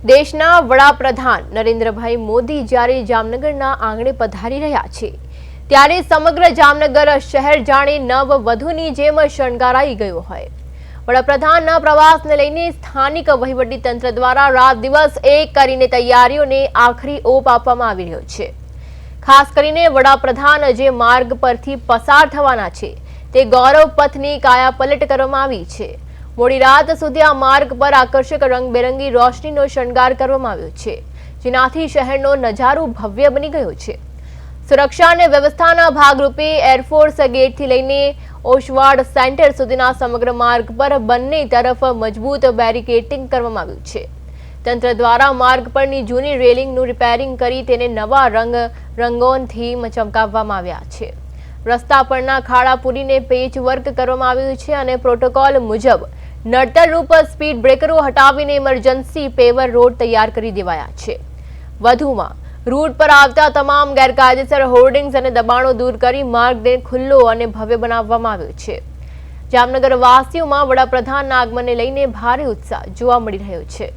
દેશના વડાપ્રધાન નરેન્દ્રભાઈ મોદી જ્યારે જામનગરના આંગણે પધારી રહ્યા છે ત્યારે સમગ્ર જામનગર શહેર જાણે નવવધુની જેમ શણગારાઈ ગયું હોય। વડાપ્રધાનના પ્રવાસને લઈને સ્થાનિક વહીવટીતંત્ર દ્વારા રાત દિવસ એક કરીને તૈયારીઓને આખરી ઓપ આપવામાં આવી રહ્યો છે। ખાસ કરીને વડાપ્રધાન જે માર્ગ પરથી પસાર થવાના છે તે ગૌરવ પથની કાયાપલટ કરવામાં આવી છે। મોડી રાત સુધી આ માર્ગ પર આકર્ષક રંગબેરંગી રોશનીનો શણગાર કરવામાં આવ્યો છે, જેનાથી શહેરનો નજારો ભવ્ય બની ગયો છે। સુરક્ષા અને વ્યવસ્થાના ભાગરૂપે એરફોર્સ ગેટથી લઈને ઓશવાડ સેન્ટર સુધીના સમગ્ર માર્ગ પર બંને તરફ મજબૂત બેરિકેડિંગ કરવામાં આવ્યું છે। તંત્ર દ્વારા માર્ગ પરની જૂની રેલિંગનું રિપેરિંગ કરી તેને નવા રંગોથી ચમકાવવામાં આવ્યા છે। રસ્તા પરના ખાડા પૂરીને પેચ વર્ક કરવામાં આવ્યું છે અને પ્રોટોકોલ મુજબ નડતરરૂપ સ્પીડ બ્રેકરો હટાવીને ઇમરજન્સી પેવર રોડ તૈયાર કરી દેવાયા છે। વધુમાં રૂટ પર આવતા તમામ ગેરકાયદેસર હોર્ડિંગ્સ અને દબાણો દૂર કરી માર્ગને ખુલ્લો અને ભવ્ય બનાવવામાં આવ્યો છે। જામનગર વાસીઓમાં વડાપ્રધાનના આગમનને લઈને ભારે ઉત્સાહ જોવા મળી રહ્યો છે।